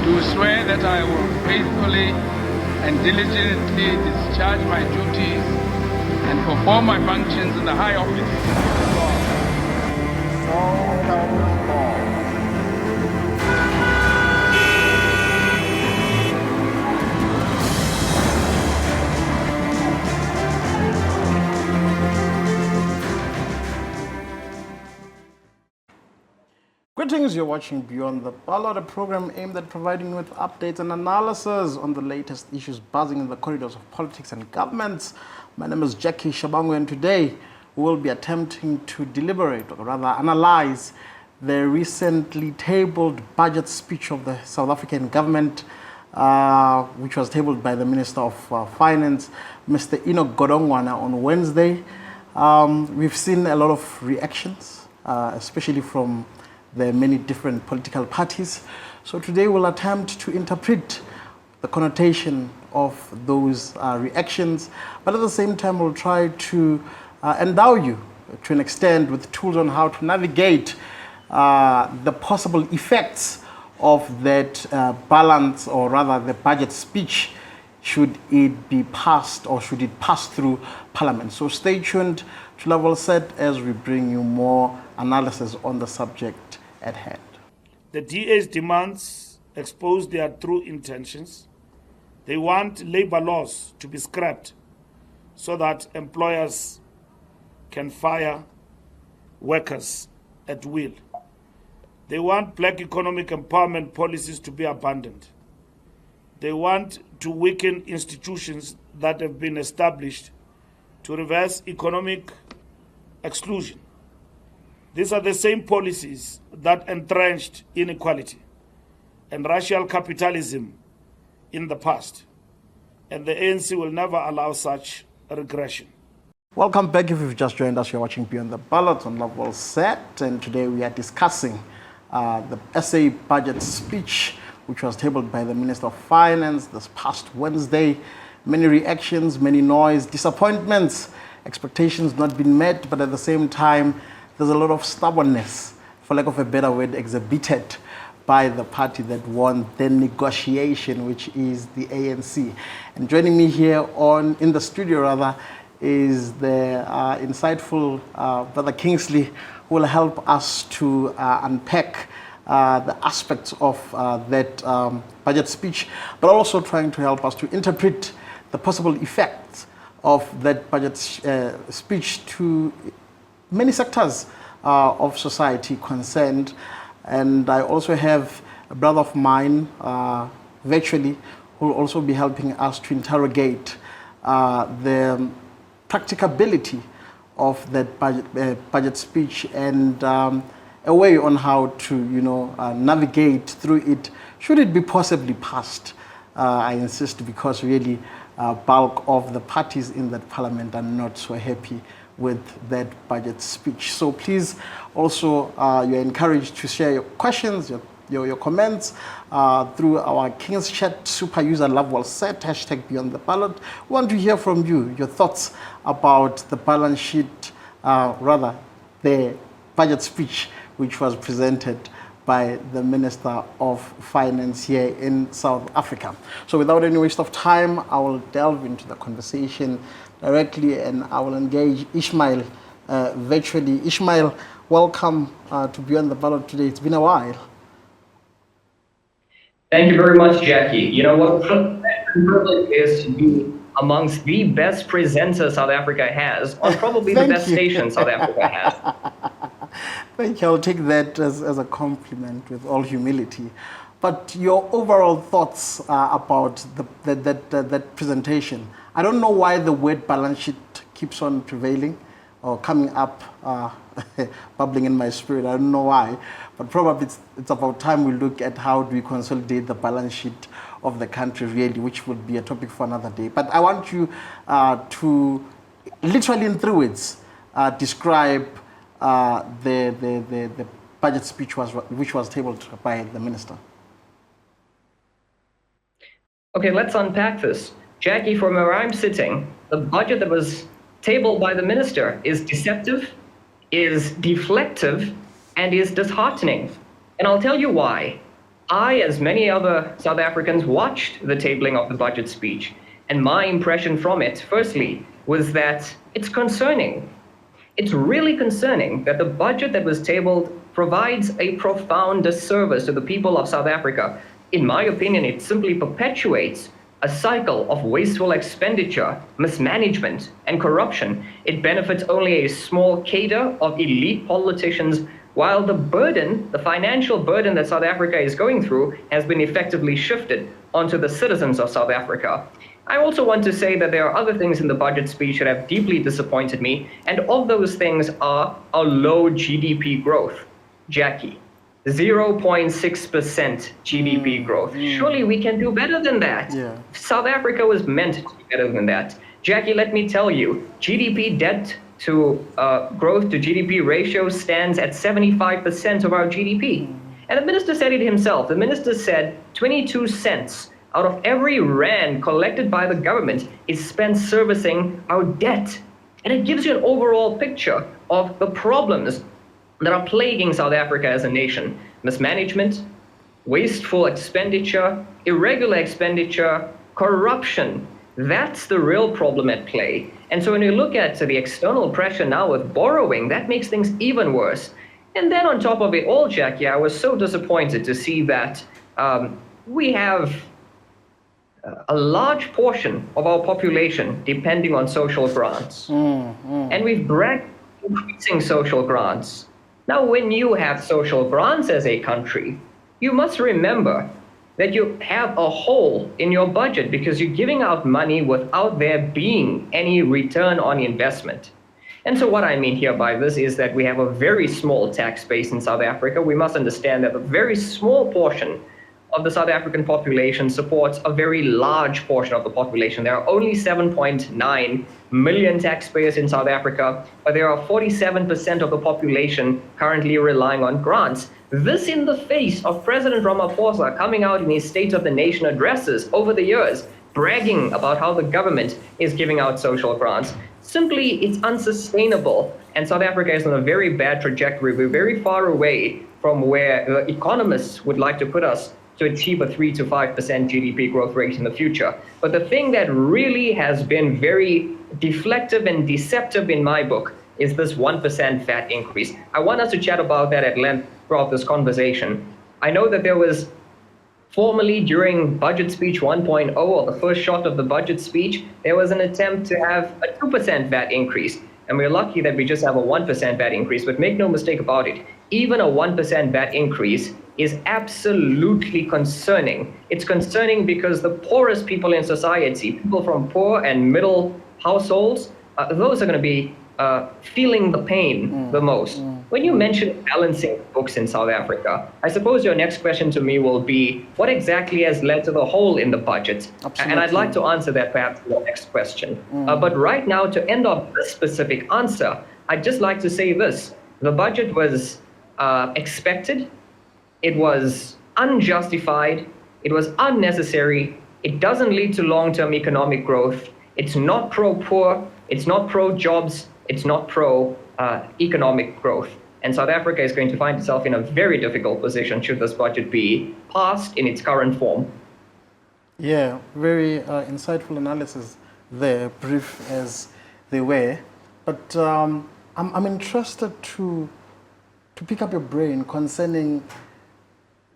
do swear that I will faithfully and diligently discharge my duties and perform my functions in the high office. So help us God. Greetings, you're watching Beyond the Ballot, a program aimed at providing you with updates and analysis on the latest issues buzzing in the corridors of politics and governments. My name is Jackie Shabangu, and today we will be attempting to deliberate, or rather analyze, the recently tabled budget speech of the South African government, which was tabled by the Minister of Finance, Mr. Enoch Godongwana, on Wednesday. We've seen a lot of reactions, especially from the many different political parties. So today we'll attempt to interpret the connotation of those reactions, but at the same time we'll try to endow you to an extent with tools on how to navigate the possible effects of that balance, or rather the budget speech, should it be passed or should it pass through Parliament. So stay tuned to Level Set as we bring you more analysis on the subject at hand. The DA's demands expose their true intentions. They want labor laws to be scrapped so that employers can fire workers at will. They want black economic empowerment policies to be abandoned. They want to weaken institutions that have been established to reverse economic exclusion. These are the same policies that entrenched inequality and racial capitalism in the past, and the ANC will never allow such regression. Welcome back. If you've just joined us, you're watching Beyond the Ballot on Level Set, and today we are discussing the SA budget speech, which was tabled by the Minister of Finance this past Wednesday. Many reactions, many noise, disappointments, expectations not being met, but at the same time, there's a lot of stubbornness, for lack of a better word, exhibited by the party that won the negotiation, which is the ANC. And joining me here in the studio rather, is the insightful Brother Kingsley, who will help us to unpack the aspects of that budget speech, but also trying to help us to interpret the possible effects of that budget speech to many sectors of society concerned. And I also have a brother of mine virtually, who will also be helping us to interrogate the practicability of that budget speech and a way on how to navigate through it, should it be possibly passed. I insist, because really bulk of the parties in that parliament are not so happy with that budget speech. So please also, you're encouraged to share your questions, your comments through our King's Chat super user Level Set, hashtag Beyond the Ballot. We want to hear from you, your thoughts about the balance sheet, rather the budget speech, which was presented by the Minister of Finance here in South Africa. So without any waste of time, I will delve into the conversation directly, and I will engage Ishmael virtually. Ishmael, welcome to Beyond the Ballot today. It's been a while. Thank you very much, Jackie. You know what privilege is to be amongst the best presenters South Africa has, or probably the best station South Africa has. Thank you. I'll take that as a compliment with all humility. But your overall thoughts about that presentation. I don't know why the word balance sheet keeps on prevailing or coming up, bubbling in my spirit. I don't know why, but probably it's about time we look at how do we consolidate the balance sheet of the country really, which would be a topic for another day. But I want you to literally in 3 words describe the budget speech which was tabled by the minister. Okay, let's unpack this. Jackie, from where I'm sitting, the budget that was tabled by the minister is deceptive, is deflective, and is disheartening. And I'll tell you why. I, as many other South Africans, watched the tabling of the budget speech. And my impression from it, firstly, was that it's concerning. It's really concerning that the budget that was tabled provides a profound disservice to the people of South Africa. In my opinion, it simply perpetuates a cycle of wasteful expenditure, mismanagement, and corruption. It benefits only a small cadre of elite politicians, while the burden, the financial burden that South Africa is going through, has been effectively shifted onto the citizens of South Africa. I also want to say that there are other things in the budget speech that have deeply disappointed me, and of those things are a low GDP growth. Jackie, 0.6% GDP growth. Surely we can do better than that. Yeah. South Africa was meant to do better than that. Jackie, let me tell you, GDP debt to growth to GDP ratio stands at 75% of our GDP. And the minister said it himself. The minister said 22 cents out of every rand collected by the government is spent servicing our debt. And it gives you an overall picture of the problems that are plaguing South Africa as a nation. Mismanagement, wasteful expenditure, irregular expenditure, corruption. That's the real problem at play. And so when you look at the external pressure now with borrowing, that makes things even worse. And then on top of it all, Jackie, I was so disappointed to see that we have a large portion of our population depending on social grants. And we've bragged increasing social grants. Now, when you have social grants as a country, you must remember that you have a hole in your budget because you're giving out money without there being any return on investment. And so what I mean here by this is that we have a very small tax base in South Africa. We must understand that a very small portion of the South African population supports a very large portion of the population. There are only 7.9 million taxpayers in South Africa, but there are 47% of the population currently relying on grants. This in the face of President Ramaphosa coming out in his State of the Nation addresses over the years, bragging about how the government is giving out social grants. Simply, it's unsustainable. And South Africa is on a very bad trajectory. We're very far away from where the economists would like to put us to achieve a 3 to 5% GDP growth rate in the future. But the thing that really has been very deflective and deceptive in my book is this 1% VAT increase. I want us to chat about that at length throughout this conversation. I know that there was formally during budget speech 1.0, or the first shot of the budget speech, there was an attempt to have a 2% VAT increase. And we're lucky that we just have a 1% VAT increase, but make no mistake about it, even a 1% VAT increase is absolutely concerning. It's concerning because the poorest people in society, people from poor and middle households, those are going to be feeling the pain the most. When you mention balancing books in South Africa, I suppose your next question to me will be, what exactly has led to the hole in the budget? Absolutely. And I'd like to answer that perhaps in the next question. But right now, to end off this specific answer, I'd just like to say this. The budget was expected. It was unjustified. It was unnecessary. It doesn't lead to long-term economic growth. It's not pro-poor. It's not pro-jobs. It's not pro-economic growth. And South Africa is going to find itself in a very difficult position should this budget be passed in its current form. Yeah, very insightful analysis there, brief as they were. But I'm interested to pick up your brain concerning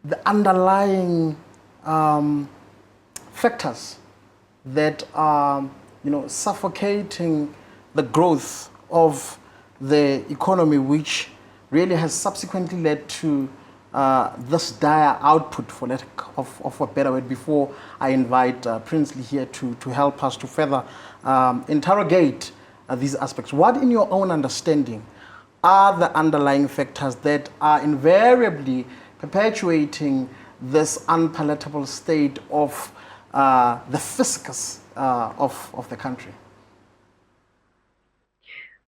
the underlying factors that are, suffocating the growth of the economy, which really has subsequently led to this dire output, for lack of a better word, before I invite Princely here to help us to further interrogate these aspects. What, in your own understanding, are the underlying factors that are invariably perpetuating this unpalatable state of the fiscus of the country?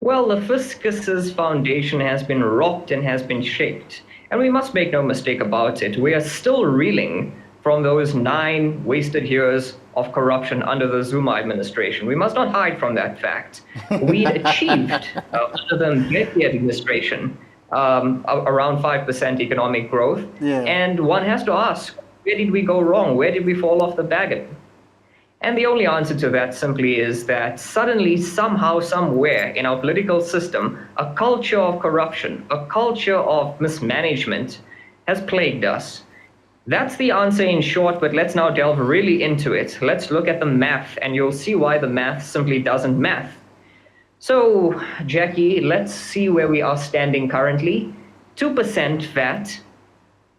Well, the fiscus's foundation has been rocked and has been shaked. And we must make no mistake about it. We are still reeling from those 9 wasted years of corruption under the Zuma administration. We must not hide from that fact. We achieved, under the Mbeki administration, around 5% economic growth. Yeah. And one has to ask, where did we go wrong? Where did we fall off the wagon? And the only answer to that simply is that suddenly, somehow, somewhere in our political system, a culture of corruption, a culture of mismanagement has plagued us. That's the answer in short, but let's now delve really into it. Let's look at the math, and you'll see why the math simply doesn't math. So, Jackie, let's see where we are standing currently. 2% VAT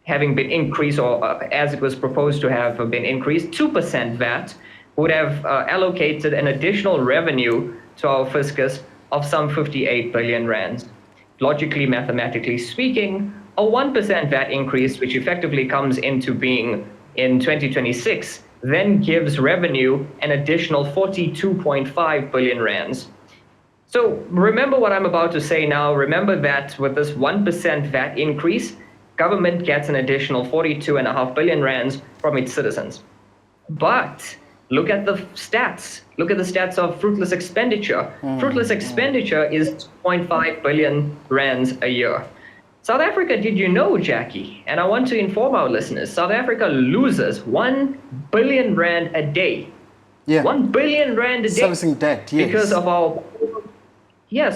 having been increased, or as it was proposed to have been increased, 2% VAT would have allocated an additional revenue to our fiscus of some 58 billion rands. Logically, mathematically speaking, a 1% VAT increase, which effectively comes into being in 2026, then gives revenue an additional 42.5 billion rands. So remember what I'm about to say now. Remember that with this 1% VAT increase, government gets an additional 42.5 billion rands from its citizens. But look at the stats. Look at the stats of fruitless expenditure. Fruitless expenditure is 2.5 billion rands a year. South Africa, did you know, Jackie? And I want to inform our listeners, South Africa loses 1 billion rand a day. Yeah. 1 billion rand a day. Servicing debt, yes.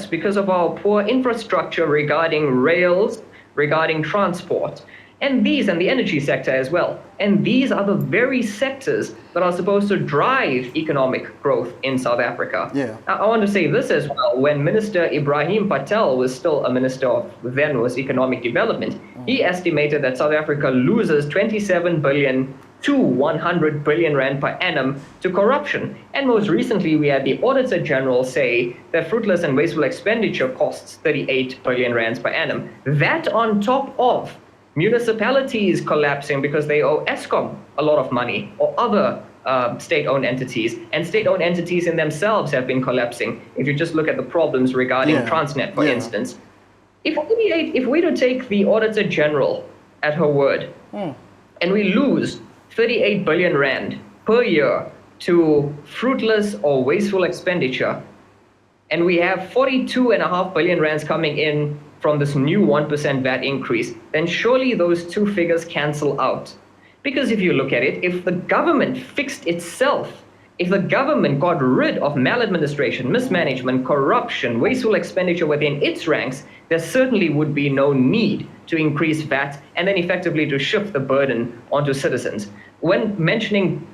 Because of our poor infrastructure regarding rails, regarding transport, and the energy sector as well. And these are the very sectors that are supposed to drive economic growth in South Africa. Yeah. Now, I want to say this as well. When Minister Ibrahim Patel was still a minister of then was economic development, he estimated that South Africa loses 27 billion to 100 billion rand per annum to corruption. And most recently, we had the Auditor General say that fruitless and wasteful expenditure costs 38 billion rands per annum. That on top of municipalities collapsing because they owe Eskom a lot of money, or other state-owned entities, and state-owned entities in themselves have been collapsing. If you just look at the problems regarding Transnet, for instance. If we don't take the Auditor General at her word, and we lose 38 billion rand per year to fruitless or wasteful expenditure, and we have 42.5 billion rands coming in from this new 1% VAT increase, then surely those two figures cancel out. Because if you look at it, if the government fixed itself, if the government got rid of maladministration, mismanagement, corruption, wasteful expenditure within its ranks, there certainly would be no need to increase VAT and then effectively to shift the burden onto citizens. When mentioning,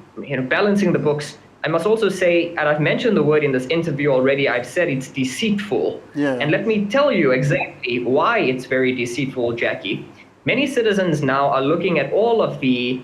balancing the books, I must also say, and I've mentioned the word in this interview already, I've said it's deceitful. Yeah. And let me tell you exactly why it's very deceitful, Jackie. Many citizens now are looking at all of the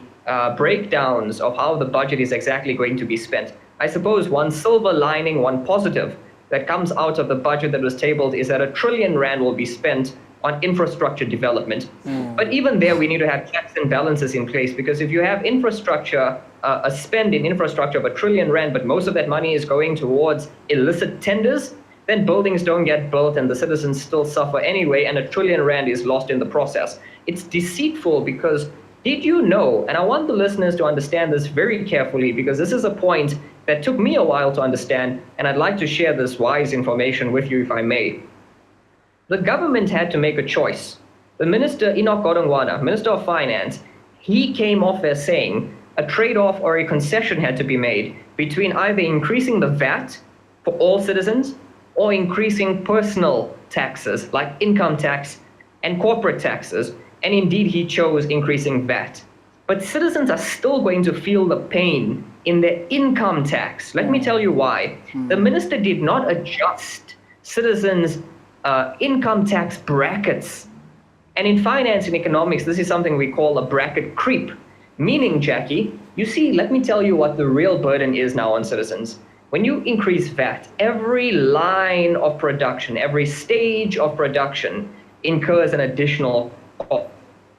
breakdowns of how the budget is exactly going to be spent. I suppose one silver lining, one positive that comes out of the budget that was tabled is that 1 trillion rand will be spent on infrastructure development. But even there, we need to have checks and balances in place, because if you have infrastructure, a spend in infrastructure of 1 trillion rand, but most of that money is going towards illicit tenders, then buildings don't get built and the citizens still suffer anyway, and 1 trillion rand is lost in the process. It's deceitful because, did you know, and I want the listeners to understand this very carefully, because this is a point that took me a while to understand, and I'd like to share this wise information with you if I may. The government had to make a choice. The Minister Enoch Godongwana, Minister of Finance, he came off as saying a trade-off or a concession had to be made between either increasing the VAT for all citizens or increasing personal taxes like income tax and corporate taxes. And indeed, he chose increasing VAT. But citizens are still going to feel the pain in their income tax. Let me tell you why. The minister did not adjust citizens' income tax brackets. And in finance and economics, this is something we call a bracket creep. Meaning, Jackie, you see, let me tell you what the real burden is now on citizens. When you increase VAT, every line of production, every stage of production incurs an additional cost.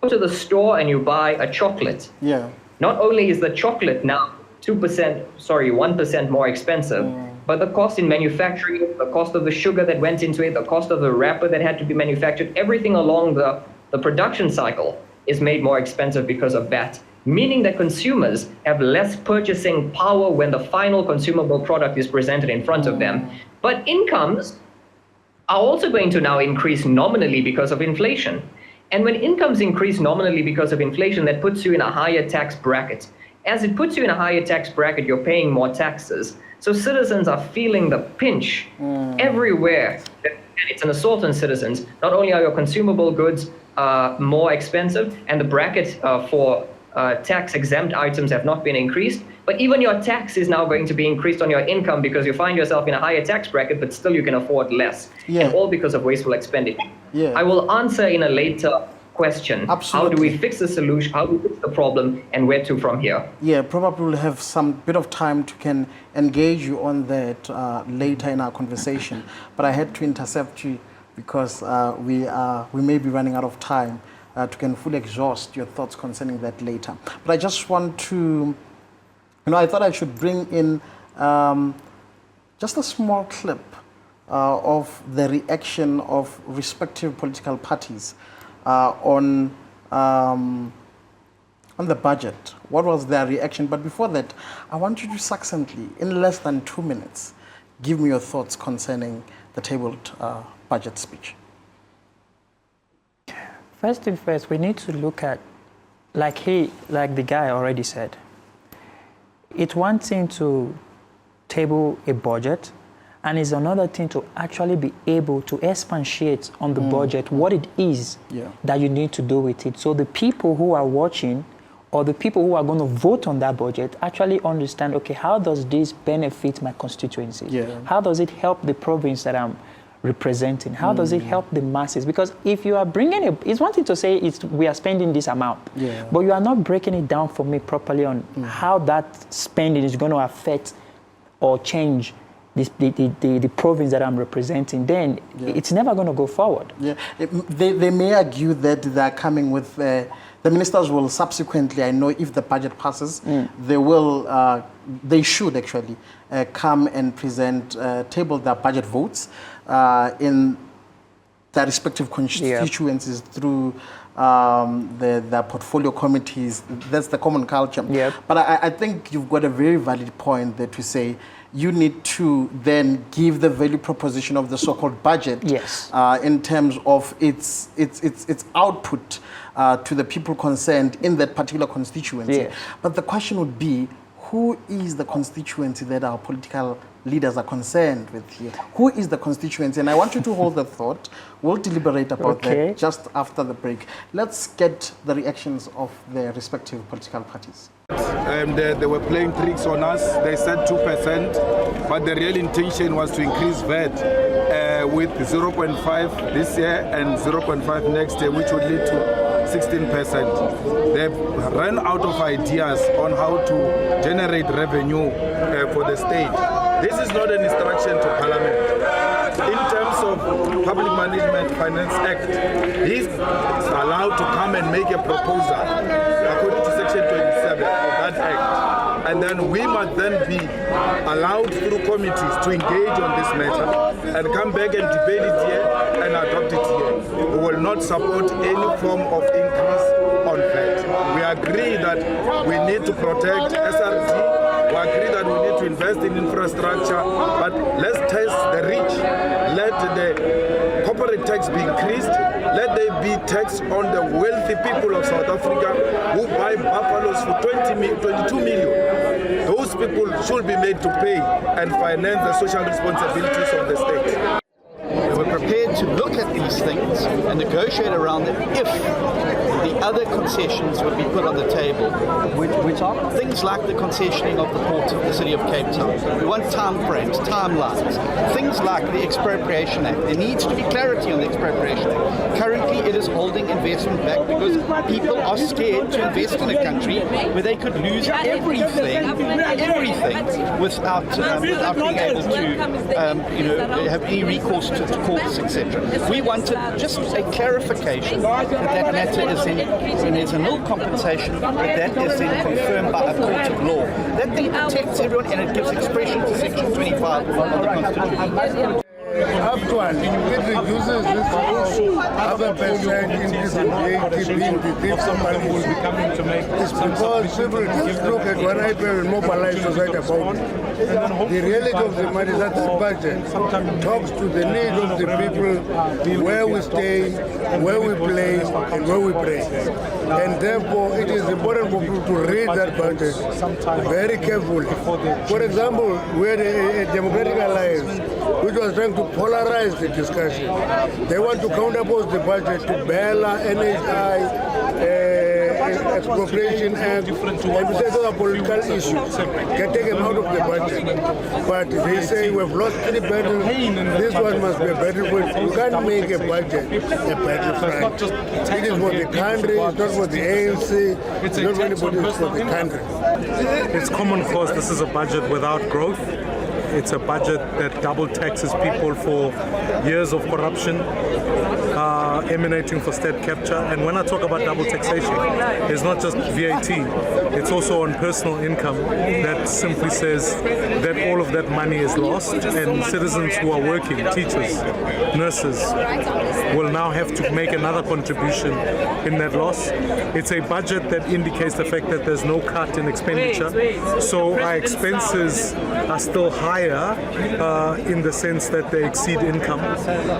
Go to the store and you buy a chocolate. Yeah. Not only is the chocolate now 1% more expensive, but the cost in manufacturing, the cost of the sugar that went into it, the cost of the wrapper that had to be manufactured, everything along the production cycle is made more expensive because of VAT, meaning that consumers have less purchasing power when the final consumable product is presented in front of them. But incomes are also going to now increase nominally because of inflation. And when incomes increase nominally because of inflation, that puts you in a higher tax bracket. As it puts you in a higher tax bracket, you're paying more taxes. So citizens are feeling the pinch everywhere. And it's an assault on citizens. Not only are your consumable goods more expensive, and the bracket for tax-exempt items have not been increased, but even your tax is now going to be increased on your income because you find yourself in a higher tax bracket, but still you can afford less. Yeah. And all because of wasteful expenditure. Yeah. I will answer in a later question. Absolutely. How do we fix the solution? How do we fix the problem, and where to from here? Yeah, probably we'll have some bit of time to can engage you on that later in our conversation. But I had to intercept you because we may be running out of time to can fully exhaust your thoughts concerning that later. But I just want to, I thought I should bring in just a small clip of the reaction of respective political parties on the budget. What was their reaction? But before that, I want you to succinctly, in less than 2 minutes, give me your thoughts concerning the tabled budget speech. First thing first, we need to look at, like the guy already said, it's one thing to table a budget, and it's another thing to actually be able to expatiate on the budget, what it is that you need to do with it. So the people who are watching or the people who are going to vote on that budget actually understand, okay, how does this benefit my constituency? Yeah. How does it help the province that I'm representing? How does it help the masses? Because if you are bringing it's one thing to say we are spending this amount, but you are not breaking it down for me properly on how that spending is going to affect or change the province that I'm representing, then it's never going to go forward. Yeah, they may argue that they're coming with, the ministers will subsequently, I know if the budget passes, they should actually come and present, table their budget votes in their respective constituencies through the portfolio committees. That's the common culture. Yep. But I think you've got a very valid point there to say you need to then give the value proposition of the so-called budget in terms of its output to the people concerned in that particular constituency. Yeah. But the question would be, who is the constituency that our political leaders are concerned with here? Who is the constituency? And I want you to hold the thought. We'll deliberate about that just after the break. Let's get the reactions of the respective political parties. They were playing tricks on us. They said 2%, but the real intention was to increase VAT with 0.5 this year and 0.5 next year, which would lead to 16%. They've run out of ideas on how to generate revenue for the state. This is not an instruction to Parliament. In terms of Public Management Finance Act, he's allowed to come and make a proposal according to Section 27 of that Act. And then we must then be allowed through committees to engage on this matter and come back and debate it here and adopt it here. We will not support any form of increase on VAT. We agree that we need to protect SRD. We agree that we need to invest in infrastructure, but let's test the rich. Let the corporate tax be increased. Let there be tax on the wealthy people of South Africa who buy buffaloes for 22 million. Those people should be made to pay and finance the social responsibilities of the state. We're prepared to look at these things and negotiate around them if the other concessions would be put on the table, which are things like the concessioning of the port of the city of Cape Town. We want time frames, timelines, things like the Expropriation Act. There needs to be clarity on the Expropriation Act. Currently, it is holding investment back because people are scared to invest in a country where they could lose everything without being able to have any recourse to courts, etc. We wanted just a clarification that matter is when there's a nil compensation, that is then confirmed by a court of law. That then protects everyone and it gives expression to Section 25 of the Constitution. Actually, it reduces this other percent increase in VAT being the thief somebody will become coming to make. It's because people just look at one item and mobilize society about it. The reality of the matter is that this budget talks to the needs of the people, where we stay, where we play, and where we pray. And therefore, it is important for people to read that budget very carefully. For example, we had a Democratic Alliance which was trying to polarize the discussion. They want to counterpose the budget to Bella, NHI, Expropriation Act, and to say those are political issues. Can take them out of the budget. But they say we've lost 3 battles, this one must be a battlefield. You can't make a budget a battlefront. It is for the country, it's not for the ANC, it's not for anybody, it's for the country. It's common cause. This is a budget without growth. It's a budget that double taxes people for years of corruption emanating for state capture. And when I talk about double taxation, it's not just VAT, it's also on personal income that simply says that all of that money is lost, and citizens who are working, teachers, nurses, will now have to make another contribution in that loss. It's a budget that indicates the fact that there's no cut in expenditure, so our expenses are still higher in the sense that they exceed income.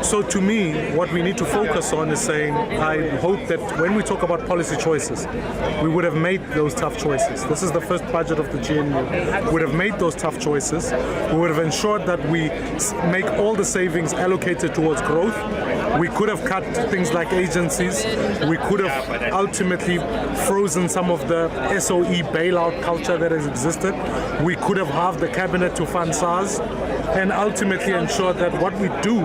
So to me, what we need to focus on is saying, I hope that when we talk about policy choices, we would have made those tough choices. This is the first budget of the GNU. We would have made those tough choices. We would have ensured that we make all the savings allocated towards growth. We could have cut things like agencies. We could have ultimately frozen some of the SOE bailout culture that has existed. We could have halved the cabinet to fund SARS, and ultimately ensure that what we do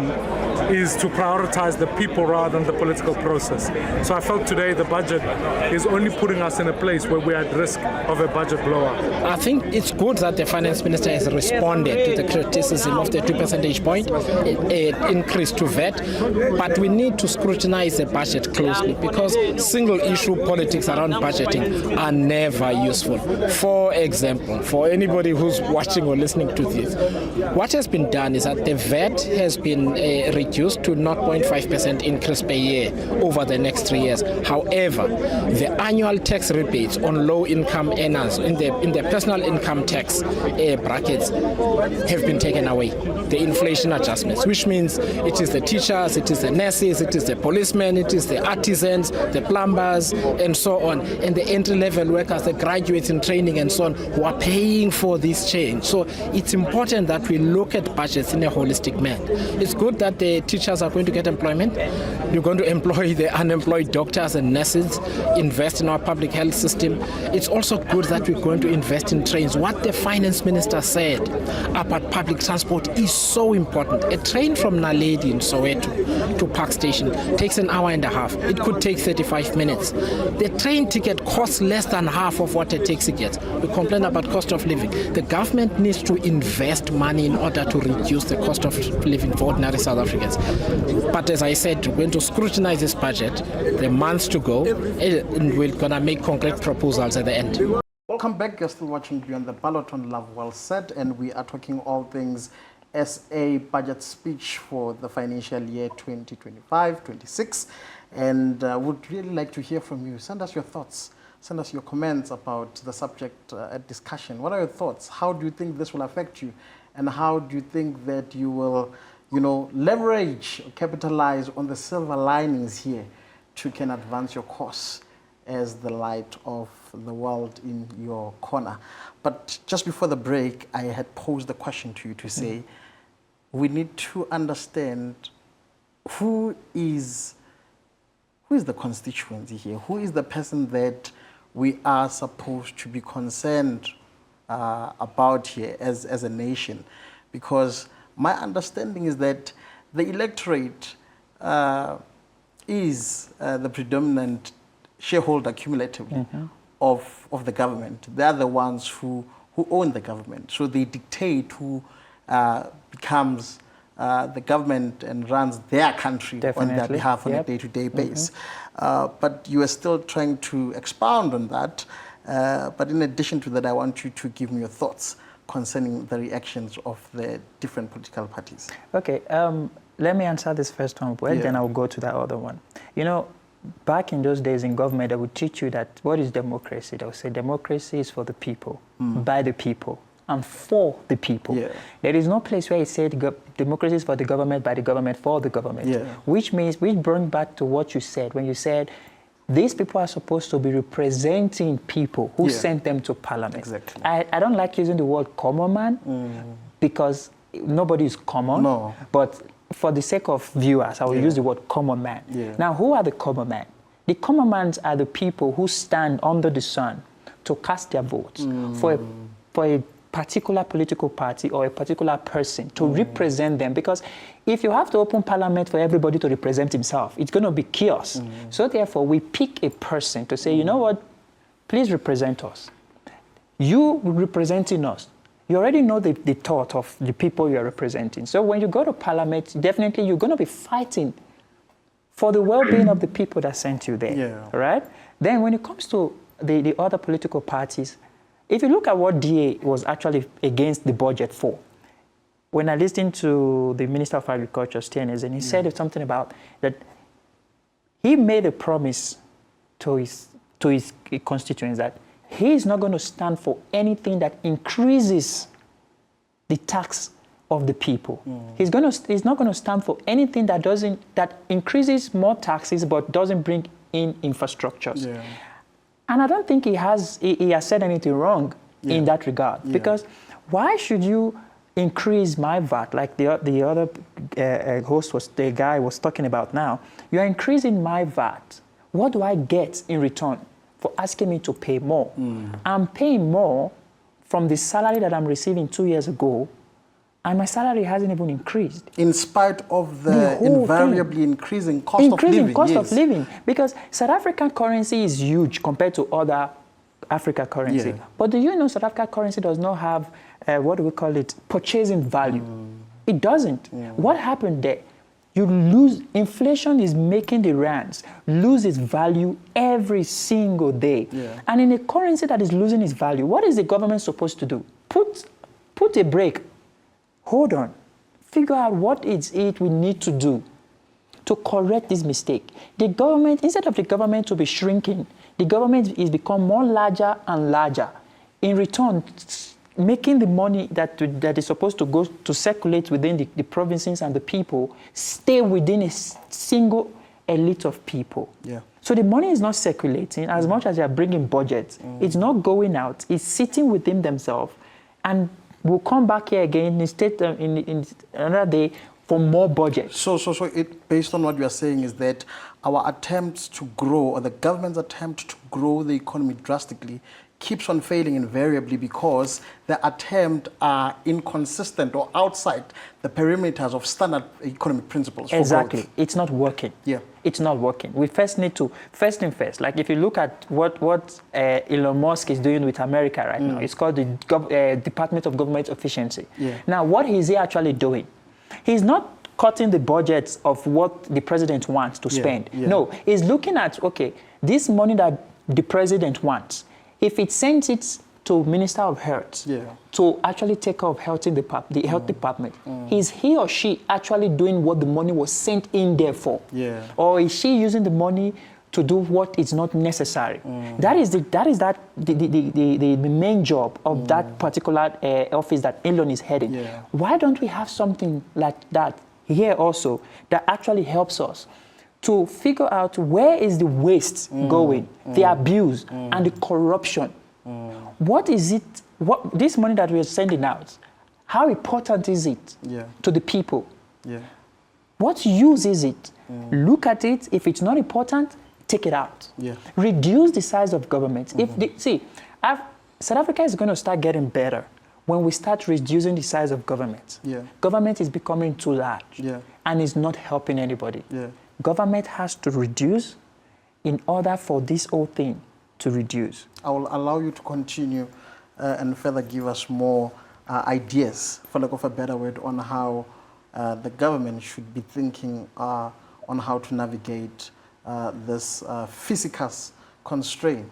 is to prioritize the people rather than the political process. So I felt today the budget is only putting us in a place where we're at risk of a budget blowout. I think it's good that the finance minister has responded to the criticism of the 2 percentage point increase to VAT, but we need to scrutinize the budget closely, because single issue politics around budgeting are never useful. For example, for anybody who's watching or listening to this, what has been done is that the VAT has been reduced to 0.5% increase per year over the next 3 years. However, the annual tax rebates on low-income earners in the personal income tax brackets have been taken away. The inflation adjustments, which means it is the teachers, it is the nurses, it is the policemen, it is the artisans, the plumbers, and so on, and the entry-level workers, the graduates in training and so on, who are paying for this change. So it's important that we look at budgets in a holistic manner. It's good that the teachers are going to get employment. You're going to employ the unemployed doctors and nurses, invest in our public health system. It's also good that we're going to invest in trains. What the finance minister said about public transport is so important. A train from Naledi in Soweto to Park Station takes an hour and a half. It could take 35 minutes. The train ticket costs less than half of what a taxi gets. We complain about cost of living. The government needs to invest money in order to reduce the cost of living for ordinary South Africans. But as I said, we're going to scrutinize this budget, the months to go, and we're going to make concrete proposals at the end. Welcome back. You're still watching Beyond the Ballot on Love Well Said, and we are talking all things SA budget speech for the financial year 2025-26. And would really like to hear from you. Send us your thoughts. Send us your comments about the subject at discussion. What are your thoughts? How do you think this will affect you? And how do you think that you will, leverage or capitalize on the silver linings here to can advance your cause as the light of the world in your corner? But just before the break, I had posed the question to you to say, we need to understand who is the constituency here? Who is the person that we are supposed to be concerned about here as a nation? Because my understanding is that the electorate is the predominant shareholder cumulatively of the government. They are the ones who own the government. So they dictate who becomes the government and runs their country on their behalf on a day-to-day basis. But you are still trying to expound on that. But in addition to that, I want you to give me your thoughts concerning the reactions of the different political parties. Okay, let me answer this first one, then I'll go to that other one. back in those days in government, they would teach you that what is democracy? They would say democracy is for the people, by the people, and for the people. Yeah. There is no place where it said democracy is for the government, by the government, for the government. Yeah. Which brings back to what you said when you said these people are supposed to be representing people who sent them to parliament. Exactly. I don't like using the word common man because nobody is common. No. But for the sake of viewers, I will use the word common man. Yeah. Now, who are the common men? The common men are the people who stand under the sun to cast their votes for a particular political party or a particular person to represent them. Because if you have to open parliament for everybody to represent himself, it's going to be chaos. So therefore, we pick a person to say, you know what, please represent us. You representing us, you already know the thought of the people you're representing. So when you go to parliament, definitely you're going to be fighting for the well-being of the people that sent you there, Yeah. right? Then when it comes to the other political parties, if you look at what DA was actually against the budget for, when I listened to the Minister of Agriculture, Stearns, and he said something about that he made a promise to his constituents that he is not going to stand for anything that increases the tax of the people. He's not going to stand for anything that increases more taxes but doesn't bring in infrastructures. Yeah. And I don't think he has said anything wrong in that regard. Because why should you increase my VAT, like the other the guy was talking about now? You are increasing my VAT. What do I get in return for asking me to pay more? I'm paying more from the salary that I'm receiving 2 years ago, and my salary hasn't even increased. In spite of the whole invariably thing. increasing cost of living. Cost yes. of living. Because South African currency is huge compared to other Africa currency. Yeah. But do you know South African currency does not have, what do we call it, purchasing value? It doesn't. What happened there? You lose, inflation is making the rands lose its value every single day. Yeah. And in a currency that is losing its value, what is the government supposed to do? Put a break. Hold on. Figure out what is it we need to do to correct this mistake. The government, instead of the government to be shrinking, the government is become more larger and larger. In return, making the money that is supposed to go to circulate within the provinces and the people stay within a single elite of people. Yeah. So the money is not circulating as much as they are bringing budgets. It's not going out. It's sitting within themselves, and we'll come back here again in another day for more budget. So it, based on what you are saying, is that our attempts to grow, or the government's attempt to grow the economy drastically, keeps on failing invariably because the attempt are inconsistent or outside the perimeters of standard economic principles. For Exactly. growth. It's not working. Yeah. It's not working. We first need to, first thing first, like if you look at what Elon Musk is doing with America right now, it's called the Department of Government Efficiency. Yeah. Now, what is he actually doing? He's not cutting the budgets of what the president wants to spend. Yeah. No, he's looking at, okay, this money that the president wants, if it sends it to Minister of Health to actually take care of health in the health department, is he or she actually doing what the money was sent in there for? Yeah. Or is she using the money to do what is not necessary? That is the main job of that particular office that Elon is heading. Yeah. Why don't we have something like that here also that actually helps us to figure out where is the waste going, the abuse, and the corruption? What is it, this money that we are sending out, how important is it to the people? Yeah. What use is it? Look at it. If it's not important, take it out. Yeah. Reduce the size of government. South Africa is going to start getting better when we start reducing the size of government. Yeah. Government is becoming too large and is not helping anybody. Yeah. Government has to reduce in order for this whole thing to reduce. I will allow you to continue and further give us more ideas, for lack of a better word, on how the government should be thinking on how to navigate this physical constraint,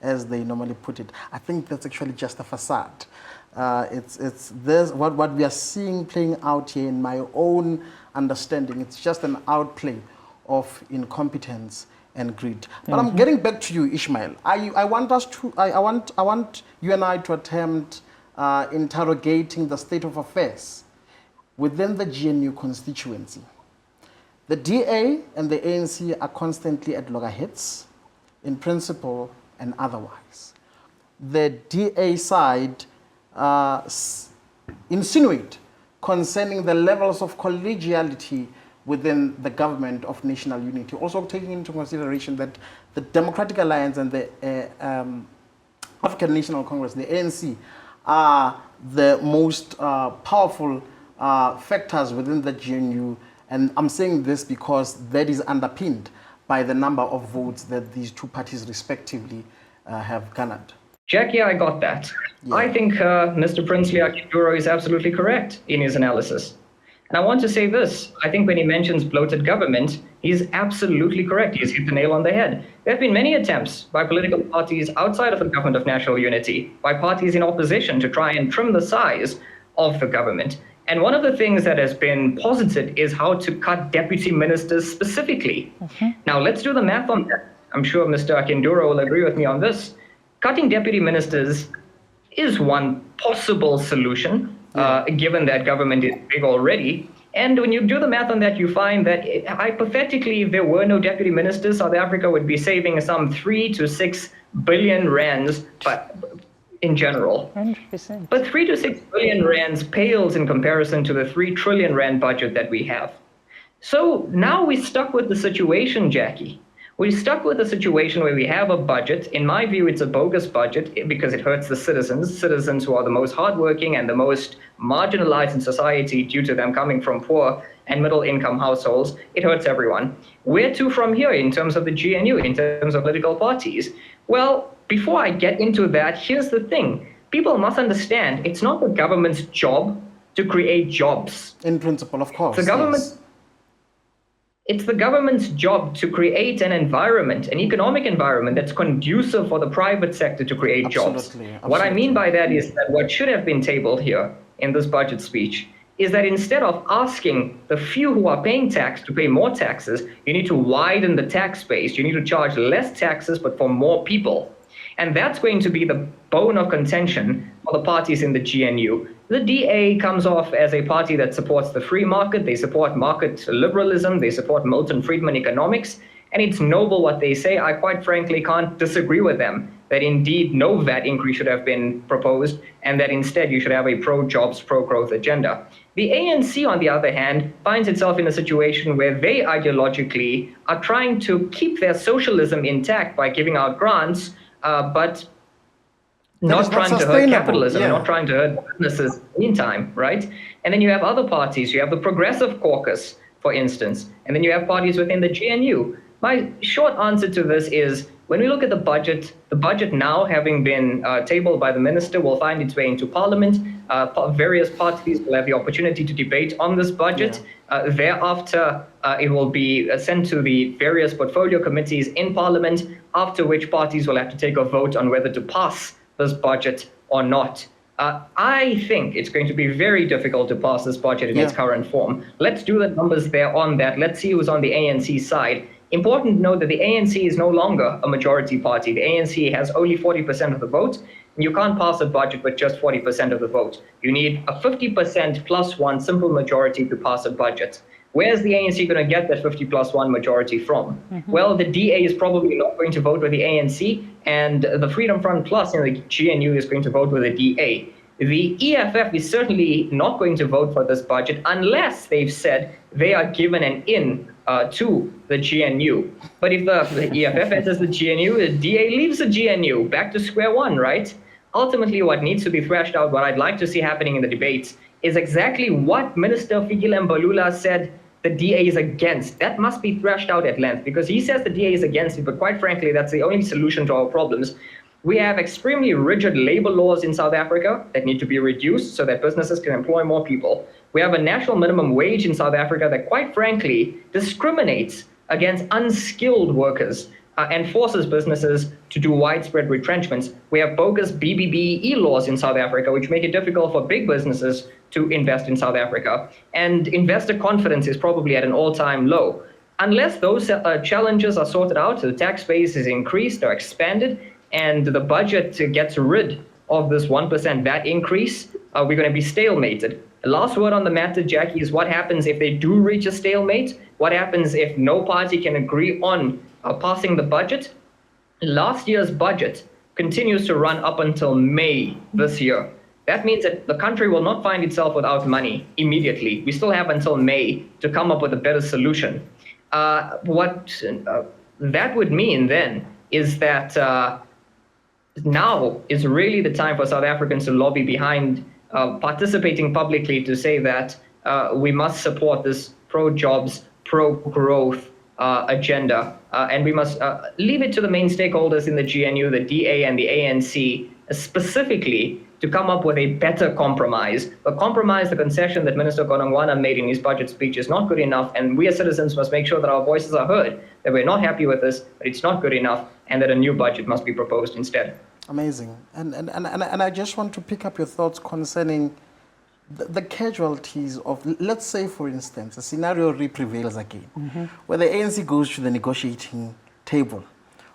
as they normally put it. I think that's actually just a facade. What we are seeing playing out here, in my own understanding, it's just an outplay of incompetence and greed. But I'm getting back to you, Ishmael. I want you and I to attempt interrogating the state of affairs within the GNU constituency. The DA and the ANC are constantly at loggerheads, in principle and otherwise. The DA side insinuate concerning the levels of collegiality within the government of national unity, also taking into consideration that the Democratic Alliance and the African National Congress, the ANC, are the most powerful factors within the GNU. And I'm saying this because that is underpinned by the number of votes that these two parties respectively have garnered. Jackie, I got that. Yeah. I think Mr. Princely Akinduro is absolutely correct in his analysis. And I want to say this. I think when he mentions bloated government, he's absolutely correct. He's hit the nail on the head. There have been many attempts by political parties outside of the government of national unity, by parties in opposition, to try and trim the size of the government. And one of the things that has been posited is how to cut deputy ministers specifically. Now, let's do the math on that. I'm sure Mr. Akinduro will agree with me on this. Cutting deputy ministers is one possible solution, given that government is big already. And when you do the math on that, you find that hypothetically, if there were no deputy ministers, South Africa would be saving some 3 to 6 billion rands in general. 100%. But 3 to 6 billion rands pales in comparison to the 3 trillion rand budget that we have. So now we're stuck with the situation, Jackie. We're stuck with a situation where we have a budget. In my view, it's a bogus budget because it hurts the citizens who are the most hardworking and the most marginalized in society due to them coming from poor and middle income households. It hurts everyone. Where to from here in terms of the GNU, in terms of political parties? Well, before I get into that, here's the thing. People must understand it's not the government's job to create jobs. In principle, of course. The government. It's the government's job to create an environment, an economic environment that's conducive for the private sector to create jobs. What I mean by that is that what should have been tabled here in this budget speech is that instead of asking the few who are paying tax to pay more taxes, you need to widen the tax base. You need to charge less taxes, but for more people. And that's going to be the bone of contention for the parties in the GNU. The DA comes off as a party that supports the free market. They support market liberalism. They support Milton Friedman economics. And it's noble what they say. I quite frankly can't disagree with them that indeed no VAT increase should have been proposed and that instead you should have a pro-jobs, pro-growth agenda. The ANC, on the other hand, finds itself in a situation where they ideologically are trying to keep their socialism intact by giving out grants, but not trying to hurt capitalism, not trying to hurt businesses in the meantime, right? And then you have other parties. You have the Progressive Caucus, for instance, and then you have parties within the GNU. My short answer to this is, when we look at the budget now having been tabled by the minister will find its way into parliament. Various parties will have the opportunity to debate on this budget. Thereafter, it will be sent to the various portfolio committees in parliament, after which parties will have to take a vote on whether to pass this budget or not. I think it's going to be very difficult to pass this budget in its current form. Let's do the numbers there on that. Let's see who's on the ANC side. Important to note that the ANC is no longer a majority party. The ANC has only 40% of the vote. And you can't pass a budget with just 40% of the vote. You need a 50% plus one simple majority to pass a budget. Where's the ANC going to get that 50 plus one majority from? Well, the DA is probably not going to vote with the ANC, and the Freedom Front Plus in the GNU is going to vote with the DA. The EFF is certainly not going to vote for this budget unless they've said they are given an in to the GNU. But if the EFF enters the GNU, the DA leaves the GNU, back to square one, right? Ultimately, what needs to be thrashed out, what I'd like to see happening in the debates, is exactly what Minister Fikile Mbalula said the DA is against. That must be thrashed out at length, because he says the DA is against it, but quite frankly, that's the only solution to our problems. We have extremely rigid labor laws in South Africa that need to be reduced so that businesses can employ more people. We have a national minimum wage in South Africa that, quite frankly, discriminates against unskilled workers and forces businesses to do widespread retrenchments. We have bogus BBBEE laws in South Africa, which make it difficult for big businesses to invest in South Africa. And investor confidence is probably at an all-time low. unless those challenges are sorted out, the tax base is increased or expanded, and the budget gets rid of this 1% VAT increase, we're going to be stalemated. The last word on the matter, Jackie, is what happens if they do reach a stalemate? What happens if no party can agree on passing the budget? Last year's budget continues to run up until May this year. That means that the country will not find itself without money immediately. We still have until May to come up with a better solution. What that would mean then is that now is really the time for South Africans to lobby behind participating publicly to say that we must support this pro-jobs, pro-growth agenda, and we must leave it to the main stakeholders in the GNU, the DA and the ANC, specifically to come up with a better compromise. The compromise, the concession that Minister Godongwana made in his budget speech is not good enough, and we as citizens must make sure that our voices are heard, that we're not happy with this, but it's not good enough, and that a new budget must be proposed instead. Amazing. And I just want to pick up your thoughts concerning the casualties of, let's say, for instance, a scenario prevails again, where the ANC goes to the negotiating table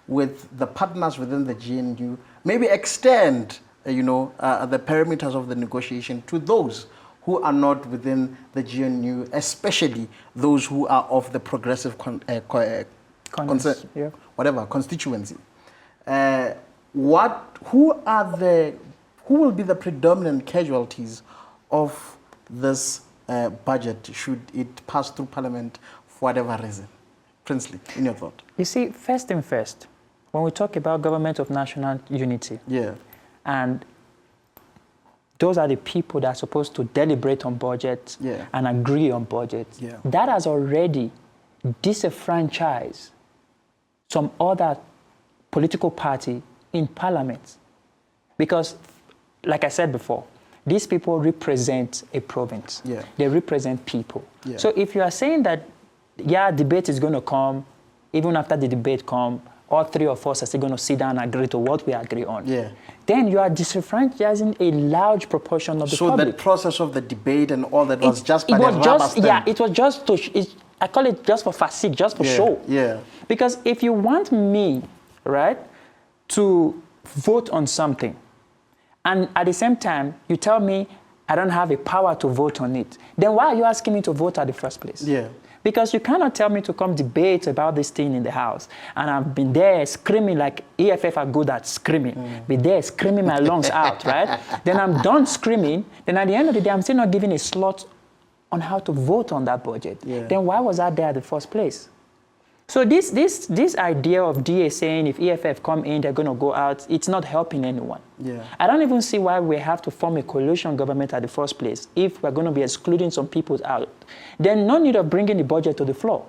with the partners within the GNU, maybe extend, the parameters of the negotiation to those who are not within the GNU, especially those who are of the progressive constituency. Who will be the predominant casualties of this budget should it pass through Parliament for whatever reason? Princely, in your thought. You see, first thing first, when we talk about government of national unity, and those are the people that are supposed to deliberate on budget and agree on budget, that has already disenfranchised some other political party in Parliament. Because, like I said before, these people represent a province. They represent people. So if you are saying that, debate is going to come, even after the debate comes, all three of us are still going to sit down and agree to what we agree on. Then you are disenfranchising a large proportion of the public. So the process of the debate and all that was just by the rubber stamp. It was just to, I call it just for facade, just for show. Because if you want me, right, to vote on something, and at the same time, you tell me I don't have a power to vote on it, then why are you asking me to vote at the first place? Because you cannot tell me to come debate about this thing in the House. And I've been there screaming like EFF are good at screaming. Be there screaming my lungs out, right? Then I'm done screaming. Then at the end of the day, I'm still not giving a slot on how to vote on that budget. Then why was I there at the first place? So this idea of DA saying if EFF come in, they're going to go out, it's not helping anyone. I don't even see why we have to form a coalition government at the first place if we're going to be excluding some people out. Then no need of bringing the budget to the floor.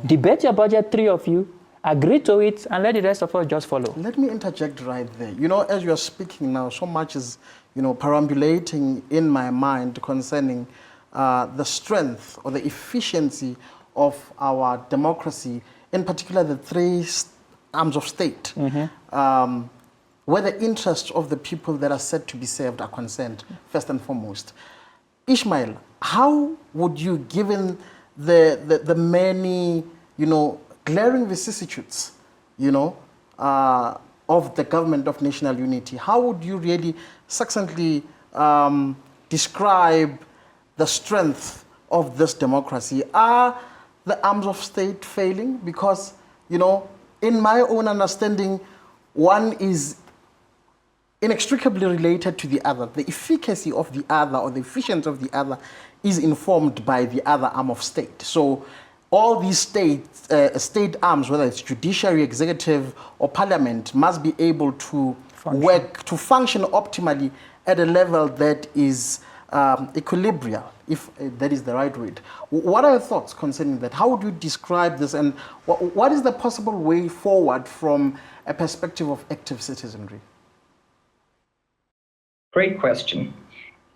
Debate your budget, three of you, agree to it, and let the rest of us just follow. Let me interject right there. As you're speaking now, so much is, perambulating in my mind concerning the strength or the efficiency of our democracy, in particular the three arms of state, where the interests of the people that are said to be served are concerned, first and foremost. Ishmael, how would you, given the many, glaring vicissitudes, of the government of national unity, how would you really succinctly describe the strength of this democracy? Are the arms of state failing? Because, in my own understanding, one is inextricably related to the other. The efficacy of the other or the efficiency of the other is informed by the other arm of state. So all these state arms, whether it's judiciary, executive, or parliament, must be able to function optimally at a level that is equilibrium, if that is the right word. What are your thoughts concerning that? How would you describe this, and what is the possible way forward from a perspective of active citizenry? Great question.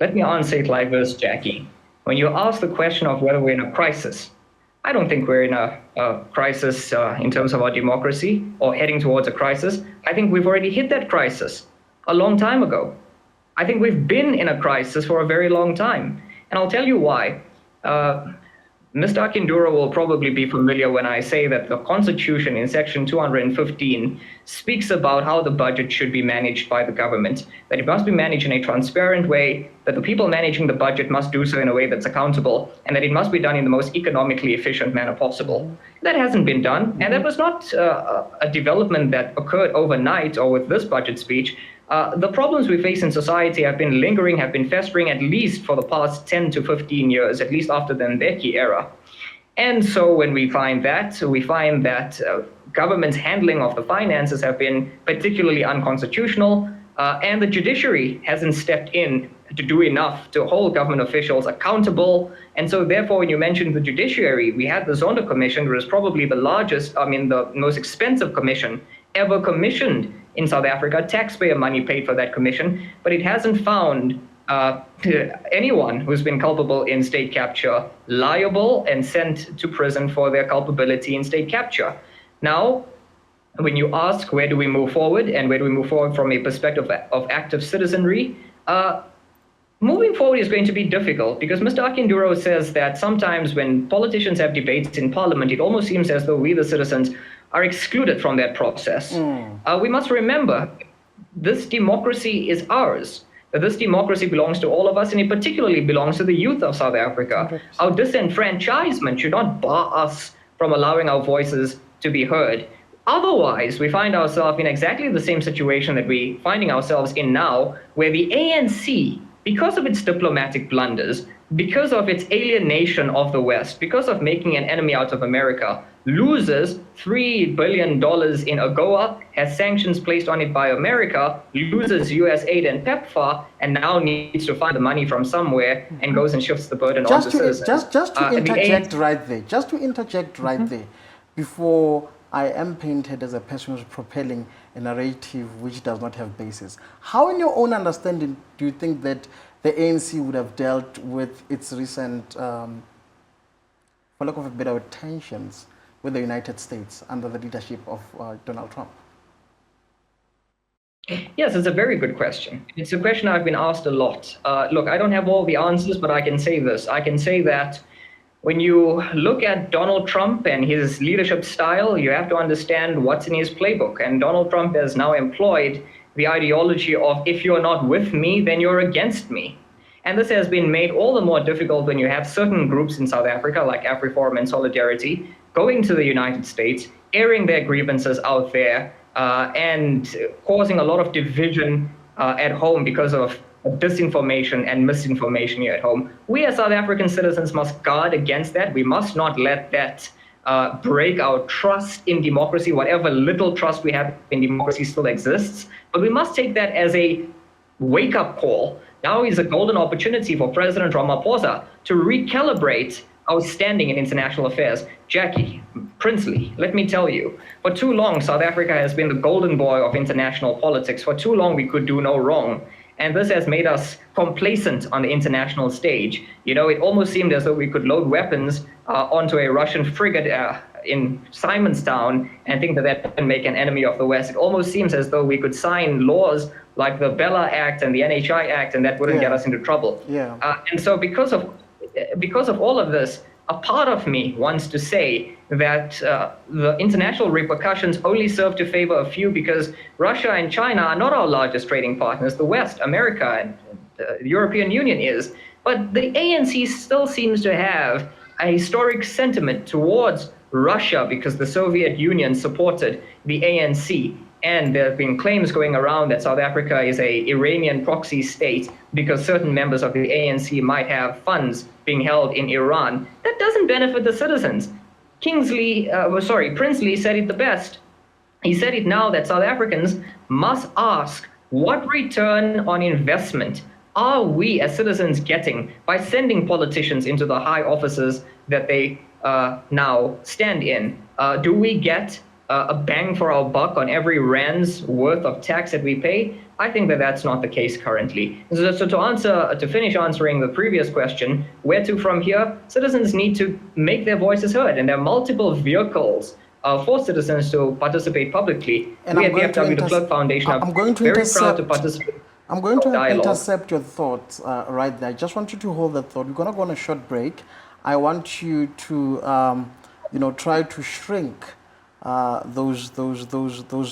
Let me answer it like this, Jackie. When you ask the question of whether we're in a crisis, I don't think we're in a crisis in terms of our democracy or heading towards a crisis. I think we've already hit that crisis a long time ago. I think we've been in a crisis for a very long time. And I'll tell you why. Mr. Akinduro will probably be familiar when I say that the Constitution in Section 215 speaks about how the budget should be managed by the government, that it must be managed in a transparent way, that the people managing the budget must do so in a way that's accountable, and that it must be done in the most economically efficient manner possible. That hasn't been done, and that was not a development that occurred overnight or with this budget speech. The problems we face in society have been lingering, have been festering at least for the past 10 to 15 years, at least after the Mbeki era. And so when we find that government's handling of the finances have been particularly unconstitutional, and the judiciary hasn't stepped in to do enough to hold government officials accountable. And so therefore, when you mentioned the judiciary, we had the Zondo Commission, which is probably the largest, the most expensive commission ever commissioned in South Africa. Taxpayer money paid for that commission, but it hasn't found anyone who's been culpable in state capture liable and sent to prison for their culpability in state capture. Now, when you ask where do we move forward and where do we move forward from a perspective of active citizenry, moving forward is going to be difficult because Mr. Akinduro says that sometimes when politicians have debates in parliament, it almost seems as though we, the citizens, are excluded from that process. We must remember this democracy is ours. That this democracy belongs to all of us, and it particularly belongs to the youth of South Africa. 100%. Our disenfranchisement should not bar us from allowing our voices to be heard. Otherwise, we find ourselves in exactly the same situation that we're finding ourselves in now, where the ANC, because of its diplomatic blunders, because of its alienation of the West, because of making an enemy out of America, loses $3 billion in AGOA, has sanctions placed on it by America, loses US aid and PEPFAR, and now needs to find the money from somewhere and goes and shifts the burden on the citizens. Just to interject right there, before I am painted as a person who's propelling a narrative which does not have basis. How, in your own understanding, do you think that the ANC would have dealt with its recent, for lack of a better word, tensions with the United States under the leadership of Donald Trump? Yes, it's a very good question. It's a question I've been asked a lot. Look, I don't have all the answers, but I can say this. I can say that when you look at Donald Trump and his leadership style, you have to understand what's in his playbook. And Donald Trump has now employed the ideology of if you're not with me, then you're against me. And this has been made all the more difficult when you have certain groups in South Africa, like AfriForum and Solidarity, going to the United States, airing their grievances out there, and causing a lot of division at home because of disinformation and misinformation here at home. We as South African citizens must guard against that. We must not let that break our trust in democracy. Whatever little trust we have in democracy still exists. But we must take that as a wake-up call. Now is a golden opportunity for President Ramaphosa to recalibrate our standing in international affairs. Jackie, Princely, let me tell you, for too long, South Africa has been the golden boy of international politics. For too long, we could do no wrong. And this has made us complacent on the international stage. You know, it almost seemed as though we could load weapons onto a Russian frigate in Simonstown and think that that can make an enemy of the West. It almost seems as though we could sign laws like the Bella Act and the NHI Act, and that wouldn't get us into trouble. And so because of all of this, a part of me wants to say that the international repercussions only serve to favor a few because Russia and China are not our largest trading partners. The West, America, and the European Union is. But the ANC still seems to have a historic sentiment towards Russia because the Soviet Union supported the ANC. And there have been claims going around that South Africa is an Iranian proxy state because certain members of the ANC might have funds being held in Iran. That doesn't benefit the citizens. Princely said it the best. He said it now that South Africans must ask, what return on investment are we as citizens getting by sending politicians into the high offices that they now stand in? Do we get a bang for our buck on every rand's worth of tax that we pay? I think that that's not the case currently. So to finish answering the previous question, where to from here? Citizens need to make their voices heard, and there are multiple vehicles for citizens to participate publicly. And we at the FW De Klerk Foundation are very proud to participate. I'm going to intercept your thoughts right there. I just want you to hold that thought. We're going to go on a short break. I want you to, try to shrink those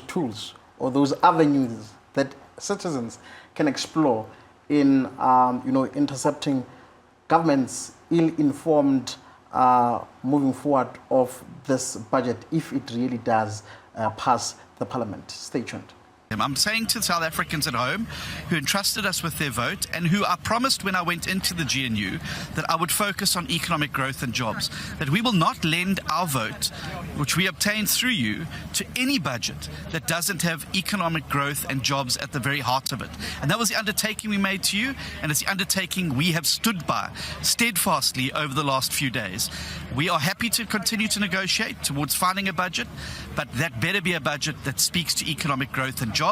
tools or those avenues that citizens can explore in, intercepting government's ill-informed moving forward of this budget if it really does pass the parliament. Stay tuned. I'm saying to South Africans at home who entrusted us with their vote and who I promised when I went into the GNU that I would focus on economic growth and jobs, that we will not lend our vote, which we obtained through you, to any budget that doesn't have economic growth and jobs at the very heart of it. And that was the undertaking we made to you, and it's the undertaking we have stood by steadfastly over the last few days. We are happy to continue to negotiate towards finding a budget, but that better be a budget that speaks to economic growth and jobs,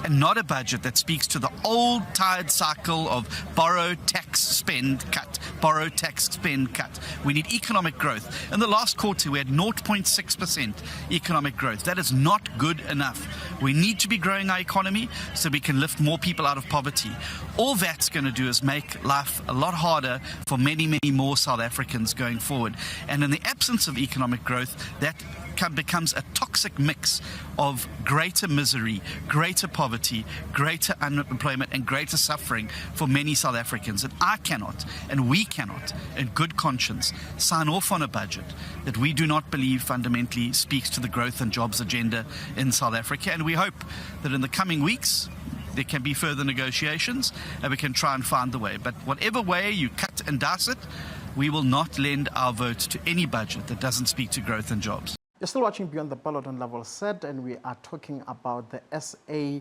and not a budget that speaks to the old tired cycle of borrow, tax, spend, cut, borrow, tax, spend, cut. We need economic growth. In the last quarter, we had 0.6% economic growth. That is not good enough. We need to be growing our economy so we can lift more people out of poverty. All that's going to do is make life a lot harder for many, many more South Africans going forward. And in the absence of economic growth, that becomes a toxic mix of greater misery, greater poverty, greater unemployment, and greater suffering for many South Africans. And I cannot, and we cannot, in good conscience, sign off on a budget that we do not believe fundamentally speaks to the growth and jobs agenda in South Africa. And we hope that in the coming weeks, there can be further negotiations and we can try and find the way. But whatever way you cut and dice it, we will not lend our vote to any budget that doesn't speak to growth and jobs. You're still watching Beyond the Ballot on Level Set, and we are talking about the SA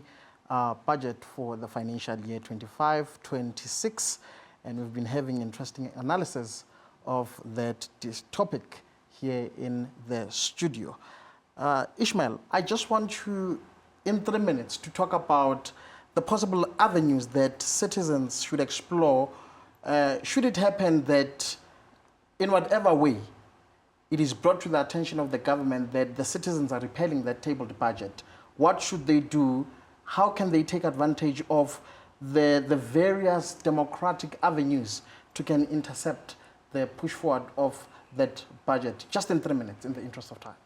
budget for the financial year 25-26, and we've been having interesting analysis of this topic here in the studio. Ishmael, I just want you, in 3 minutes, to talk about the possible avenues that citizens should explore should it happen that, in whatever way, it is brought to the attention of the government that the citizens are repelling that tabled budget. What should they do? How can they take advantage of the various democratic avenues to can intercept the push forward of that budget? Just in 3 minutes, in the interest of time.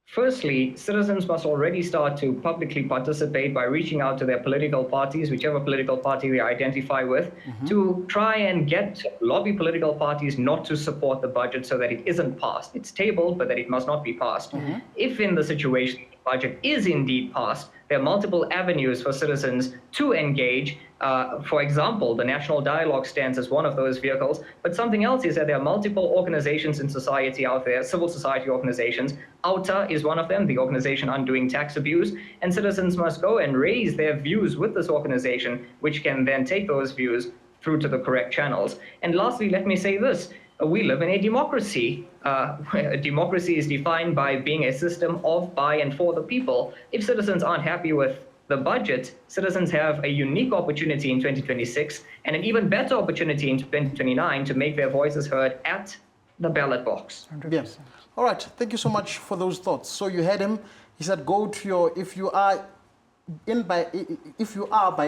Firstly, citizens must already start to publicly participate by reaching out to their political parties, whichever political party they identify with, to try and lobby political parties not to support the budget so that it isn't passed. It's tabled, but that it must not be passed. If in the situation the budget is indeed passed, there are multiple avenues for citizens to engage. For example, the National Dialogue stands as one of those vehicles, but something else is that there are multiple organizations in society out there, civil society organizations. OUTA is one of them, the organization Undoing Tax Abuse, and citizens must go and raise their views with this organization, which can then take those views through to the correct channels. And lastly, let me say this. We live in a democracy. A democracy is defined by being a system of, by, and for the people. If citizens aren't happy with the budget, citizens have a unique opportunity in 2026 and an even better opportunity in 2029 to make their voices heard at the ballot box. Yes. All right. Thank you so much for those thoughts. So you heard him. He said, go to your, if you are by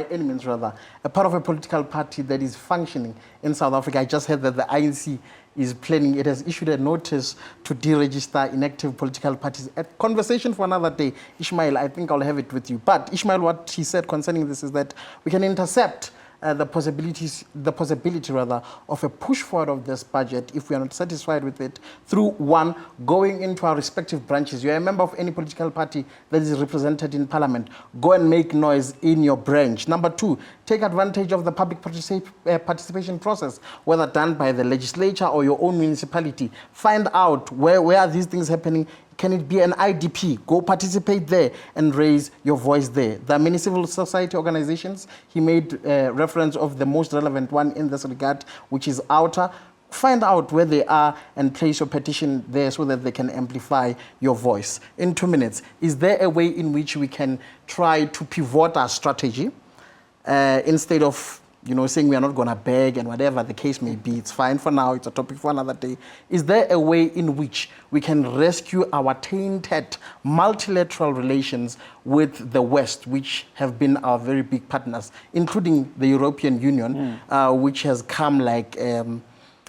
any means rather a part of a political party that is functioning in South Africa. I just heard that the INC is planning, it has issued a notice to deregister inactive political parties. A conversation for another day. Ishmael, I think I'll have it with you. But Ishmael, what he said concerning this is that we can intercept the possibility rather of a push forward of this budget if we are not satisfied with it through one, going into our respective branches. You are a member of any political party that is represented in parliament. Go and make noise in your branch. Number two, take advantage of the public participation process, whether done by the legislature or your own municipality. Find out where are these things happening. Can it be an IDP? Go participate there and raise your voice there. There are many civil society organizations. He made reference of the most relevant one in this regard, which is OUTA. Find out where they are and place your petition there so that they can amplify your voice. In 2 minutes, is there a way in which we can try to pivot our strategy instead of saying we are not going to beg and whatever the case may be? It's fine for now. It's a topic for another day. Is there a way in which we can rescue our tainted multilateral relations with the West, which have been our very big partners, including the European Union, which has come like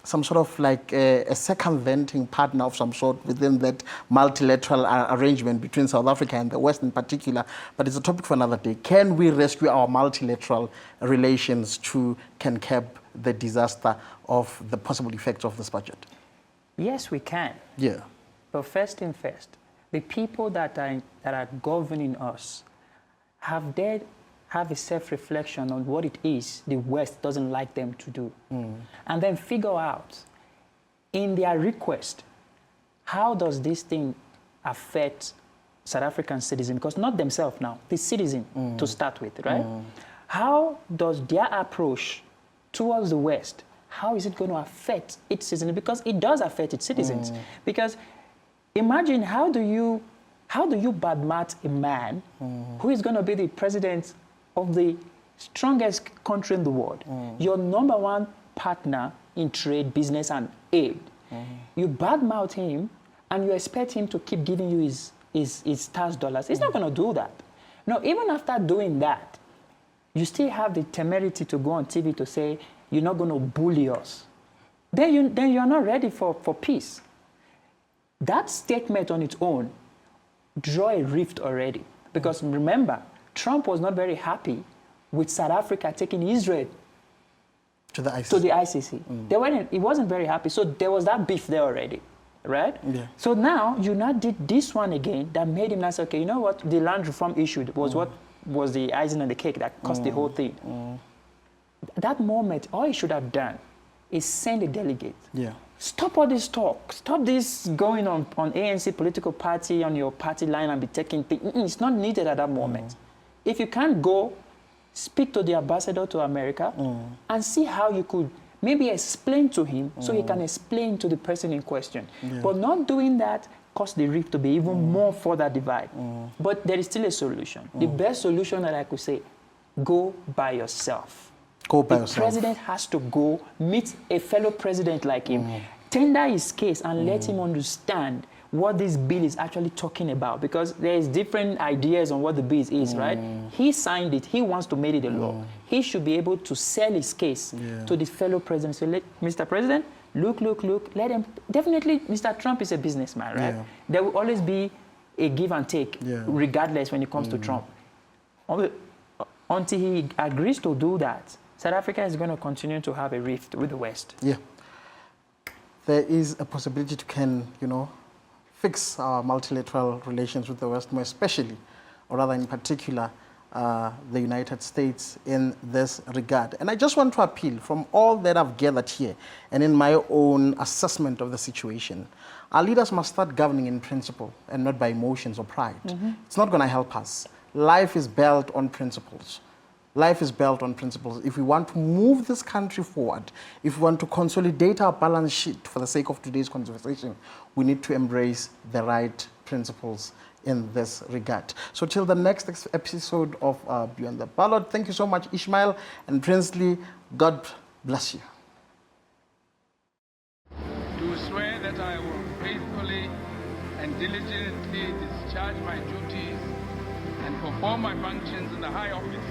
some sort of like a circumventing partner of some sort within that multilateral arrangement between South Africa and the West in particular. But it's a topic for another day. Can we rescue our multilateral relations to curb the disaster of the possible effects of this budget? Yes, we can. Yeah. But first thing first, the people that are governing us, have they have a self-reflection on what it is the West doesn't like them to do? And then figure out, in their request, how does this thing affect South African citizens? Because not themselves now, the citizen to start with, right? How does their approach towards the West, how is it going to affect its citizens? Because it does affect its citizens. Because imagine, how do you badmouth a man who is going to be the president of the strongest country in the world, your number one partner in trade, business, and aid? You badmouth him, and you expect him to keep giving you his tax dollars. He's not going to do that. No, even after doing that, you still have the temerity to go on TV to say, you're not going to bully us. Then you're not ready for peace. That statement on its own draw a rift already. Because remember, Trump was not very happy with South Africa taking Israel to the ICC. He wasn't very happy. So there was that beef there already, right? Yeah. So now you now did this one again that made him say, okay, you know what? The land reform issue was what was the icing on the cake that caused the whole thing. That moment, all he should have done is send a delegate. Yeah. Stop all this talk. Stop this going on ANC political party, on your party line, and be taking things. It's not needed at that moment. If you can't go, speak to the ambassador to America and see how you could maybe explain to him so he can explain to the person in question. Yeah. But not doing that caused the rift to be even more further divide. But there is still a solution. The best solution that I could say, go by yourself. Go by the yourself. president has to go meet a fellow president like him, tender his case, and let him understand what this bill is actually talking about. Because there's different ideas on what the bill is, right? He signed it. He wants to make it a law. He should be able to sell his case to the fellow president. So, Mr. President, look. Let him. Definitely, Mr. Trump is a businessman, right? Yeah. There will always be a give and take, regardless when it comes to Trump. Until he agrees to do that, South Africa is going to continue to have a rift with the West. Yeah. There is a possibility to fix our multilateral relations with the West, more especially, or rather in particular, the United States in this regard. And I just want to appeal from all that I've gathered here and in my own assessment of the situation, our leaders must start governing in principle and not by emotions or pride. It's not going to help us. Life is built on principles. Life is built on principles. If we want to move this country forward, if we want to consolidate our balance sheet for the sake of today's conversation, we need to embrace the right principles in this regard. So till the next episode of Beyond the Ballot, thank you so much, Ishmael and Princely. God bless you. Do swear that I will faithfully and diligently discharge my duties and perform my functions in the high office